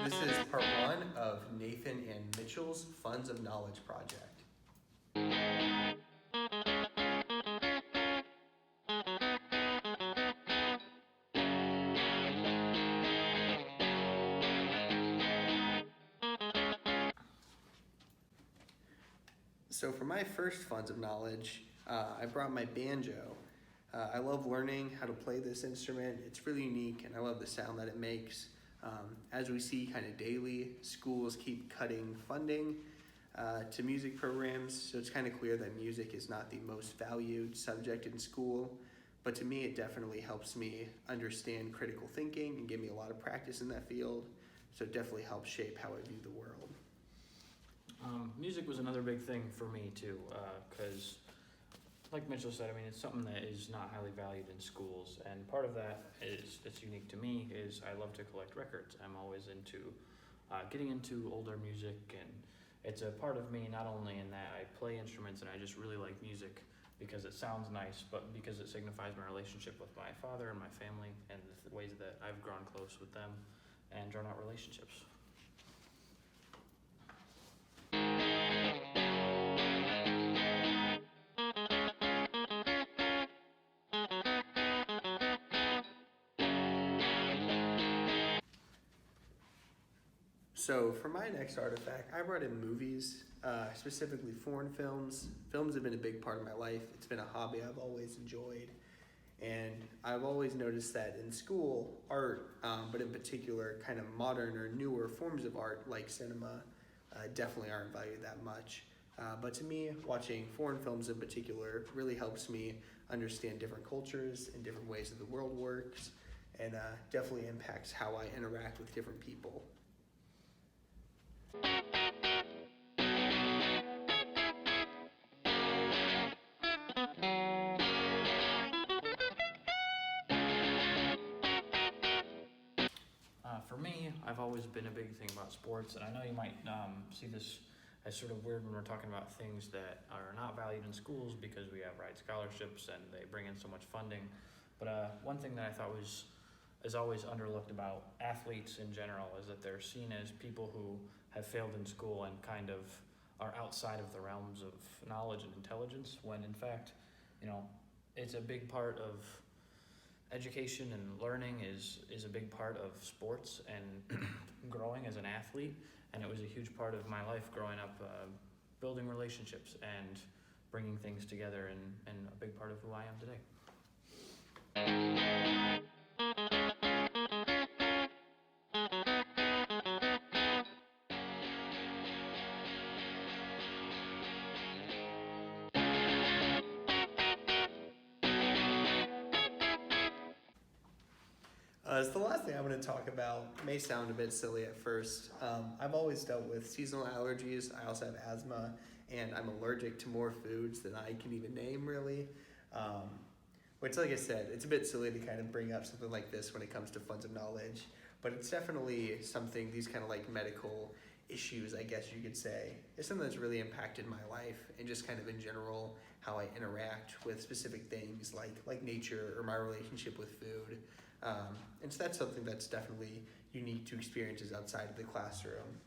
This is part one of Nathan and Mitchell's Funds of Knowledge project. So for my first Funds of Knowledge, I brought my banjo. I love learning how to play this instrument. It's really unique and I love the sound that it makes. As we see kind of daily, schools keep cutting funding to music programs, so it's kind of clear that music is not the most valued subject in school. But to me, it definitely helps me understand critical thinking and give me a lot of practice in that field. So it definitely helps shape how I view the world. Music was another big thing for me too, because like Mitchell said, I mean, it's something that is not highly valued in schools, and part of that is, it's unique to me, is I love to collect records. I'm always into getting into older music, and it's a part of me not only in that I play instruments and I just really like music because it sounds nice, but because it signifies my relationship with my father and my family and the ways that I've grown close with them and drawn out relationships. So for my next artifact, I brought in movies, specifically foreign films. Films have been a big part of my life. It's been a hobby I've always enjoyed. And I've always noticed that in school, art, but in particular kind of modern or newer forms of art like cinema, definitely aren't valued that much. But to me, watching foreign films in particular really helps me understand different cultures and different ways that the world works, and definitely impacts how I interact with different people. For me, I've always been a big thing about sports, and I know you might see this as sort of weird when we're talking about things that are not valued in schools because we have Wright scholarships and they bring in so much funding. But one thing that I thought is always underlooked about athletes in general is that they're seen as people who have failed in school and kind of are outside of the realms of knowledge and intelligence, when in fact, you know, it's a big part of education, and learning is a big part of sports and growing as an athlete, and it was a huge part of my life growing up, building relationships and bringing things together, and a big part of who I am today. So the last thing I'm going to talk about may sound a bit silly at first. I've always dealt with seasonal allergies. I also have asthma, and I'm allergic to more foods than I can even name, really. Which, like I said, it's a bit silly to kind of bring up something like this when it comes to funds of knowledge, but it's definitely something, these kind of like medical issues, I guess you could say, is something that's really impacted my life and just kind of in general how I interact with specific things like nature or my relationship with food. And so that's something that's definitely unique to experiences outside of the classroom,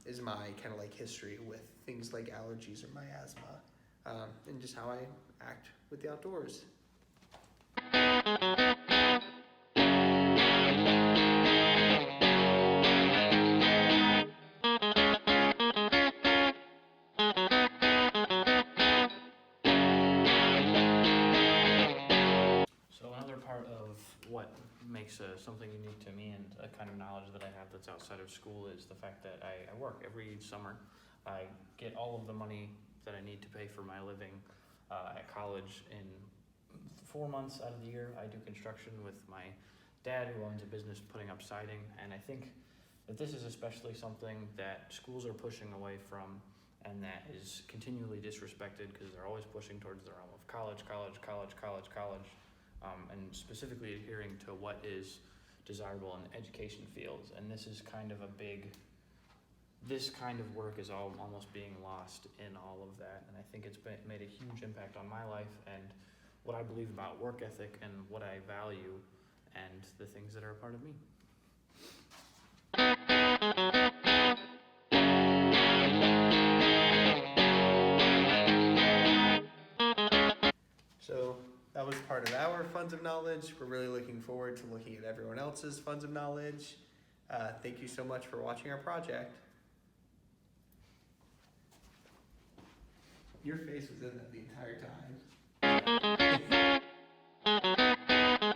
is my kind of like history with things like allergies or my asthma, and just how I act with the outdoors. So another part of what makes something unique to me and a kind of knowledge that I have that's outside of school is the fact that I work every summer. I get all of the money that I need to pay for my living at college in 4 months out of the year. I do construction with my dad, who owns a business putting up siding, and I think that this is especially something that schools are pushing away from, and that is continually disrespected because they're always pushing towards the realm of college, and specifically adhering to what is desirable in education fields. And this is kind of this kind of work is almost being lost in all of that. And I think it's made a huge impact on my life and what I believe about work ethic and what I value and the things that are a part of me. So that was part of our funds of knowledge. We're really looking forward to looking at everyone else's funds of knowledge. Thank you so much for watching our project. Your face was in that the entire time.